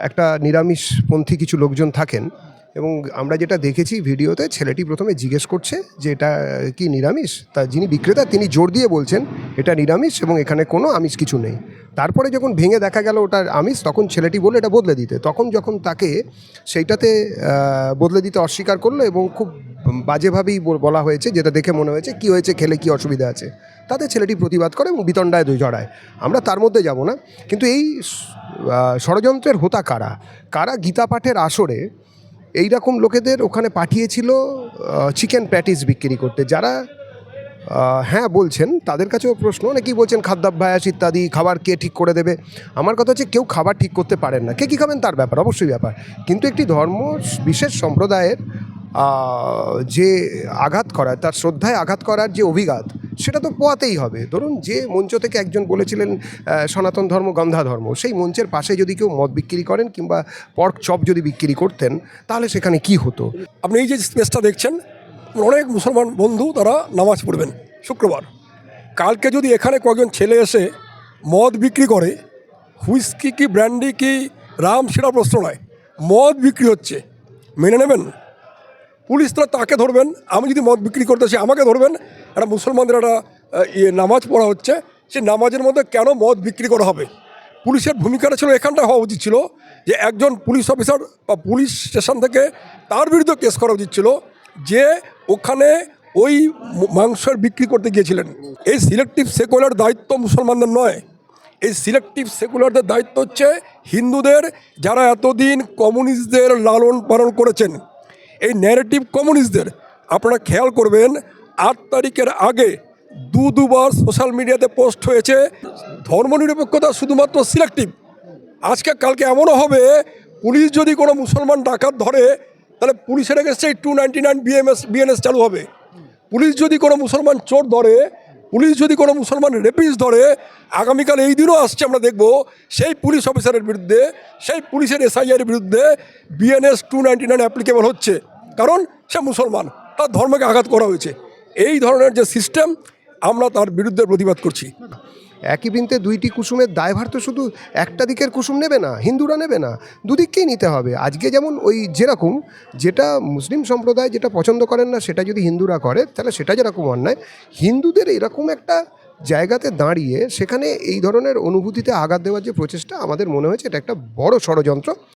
একটা নিরামিষপন্থী কিছু লোকজন থাকেন এবং আমরা যেটা দেখেছি ভিডিওতে, ছেলেটি প্রথমে জিজ্ঞেস করছে যে এটা কি নিরামিষ। তা যিনি বিক্রেতা তিনি জোর দিয়ে বলছেন এটা নিরামিষ এবং এখানে কোনো আমিষ কিছু নেই। তারপরে যখন ভেঙে দেখা গেল ওটা আমিষ, তখন ছেলেটি বলল এটা বদলে দিতে। তখন যখন তাকে সেইটাতে বদলে দিতে অস্বীকার করলো এবং খুব বাজেভাবেই বলা হয়েছে, যেটা দেখে মনে হয়েছে কি হয়েছে, খেলে কি অসুবিধা আছে, তাতে ছেলেটি প্রতিবাদ করে এবং বিতণ্ডায় জড়ায়। আমরা তার মধ্যে যাব না, কিন্তু এই ষড়যন্ত্রের হোতা কারা কারা গীতা পাঠের আসরে এই রকম লোকেদের ওখানে পাঠিয়েছিল চিকেন প্যাটিস বিক্রি করতে, যারা হ্যাঁ বলছেন তাদের কাছেও প্রশ্ন, অনেকেই বলছেন খাদ্যাভ্যাস ইত্যাদি, খাবার কে ঠিক করে দেবে। আমার কথা হচ্ছে কেউ খাবার ঠিক করতে পারেন না, কে কী খাবেন তার ব্যাপার, অবশ্যই ব্যাপার, কিন্তু একটি ধর্ম বিশেষ সম্প্রদায়ের যে আঘাত করার, তার শ্রদ্ধায় আঘাত করার যে অভিঘাত, সেটা তো পোয়াতেই হবে। ধরুন যে মঞ্চ থেকে একজন বলেছিলেন সনাতন ধর্ম গন্ধা ধর্ম, সেই মঞ্চের পাশে যদি কেউ মদ বিক্রি করেন কিংবা পর্ক চপ যদি বিক্রি করতেন, তাহলে সেখানে কি হতো? আপনি এই যে স্পেসটা দেখছেন, অনেক মুসলমান বন্ধু তারা নামাজ পড়বেন শুক্রবার। কালকে যদি এখানে কয়েকজন ছেলে এসে মদ বিক্রি করে, হুইস্কি কি ব্র্যান্ডি কি রাম সেটা প্রশ্ন নয়, মদ বিক্রি হচ্ছে, মেনে নেবেন? পুলিশ তাকে ধরবেন। আমি যদি মদ বিক্রি করতে আসি আমাকে ধরবেন। একটা মুসলমানদের একটা নামাজ পড়া হচ্ছে, সেই নামাজের মধ্যে কেন মদ বিক্রি করা হবে? পুলিশের ভূমিকাটা ছিল এখানটা হওয়া উচিত ছিল যে একজন পুলিশ অফিসার বা পুলিশ স্টেশন থেকে তার বিরুদ্ধে কেস করা উচিত ছিল যে ওখানে ওই মাংসের বিক্রি করতে গিয়েছিলেন। এই সিলেক্টিভ সেকুলার দায়িত্ব মুসলমানদের নয়, এই সিলেক্টিভ সেকুলারদের দায়িত্ব হচ্ছে হিন্দুদের, যারা এতদিন কমিউনিস্টদের লালন পালন করেছেন। এই ন্যারেটিভ কমিউনিস্টদের আপনারা খেয়াল করবেন, 8 তারিখের আগে দুবার সোশ্যাল মিডিয়াতে পোস্ট হয়েছে ধর্মনিরপেক্ষতা শুধুমাত্র সিলেক্টিভ। আজকে কালকে এমনও হবে, পুলিশ যদি কোনো মুসলমান ডাকাত ধরে তাহলে পুলিশের এগেন্সে 299 বিএনএস চালু হবে। পুলিশ যদি কোনো মুসলমান চোর ধরে, পুলিশ যদি কোনো মুসলমান রেপিস্ট ধরে, আগামীকাল এই দিনও আসছে আমরা দেখব সেই পুলিশ অফিসারের বিরুদ্ধে, সেই পুলিশের এসআইআর বিরুদ্ধে বিএনএস 299 অ্যাপ্লিকেবল হচ্ছে, কারণ সে মুসলমান, তার ধর্মকে আঘাত করা হয়েছে। এই ধরনের যে সিস্টেম, আমরা তার বিরুদ্ধে প্রতিবাদ করছি। একই বৃন্তে দুইটি কুসুমের দায়ভার তো শুধু একটা দিকের কুসুম নেবে না, হিন্দুরা নেবে না, দুদিককেই নিতে হবে। আজকে যেমন ওই যেরকম যেটা মুসলিম সম্প্রদায় যেটা পছন্দ করেন না সেটা যদি হিন্দুরা করে, তাহলে সেটা যেরকম অন্যায়, হিন্দুদের এরকম একটা জায়গাতে দাঁড়িয়ে সেখানে এই ধরনের অনুভূতিতে আঘাত দেওয়ার যে প্রচেষ্টা, আমাদের মনে হয়েছে এটা একটা বড় ষড়যন্ত্র।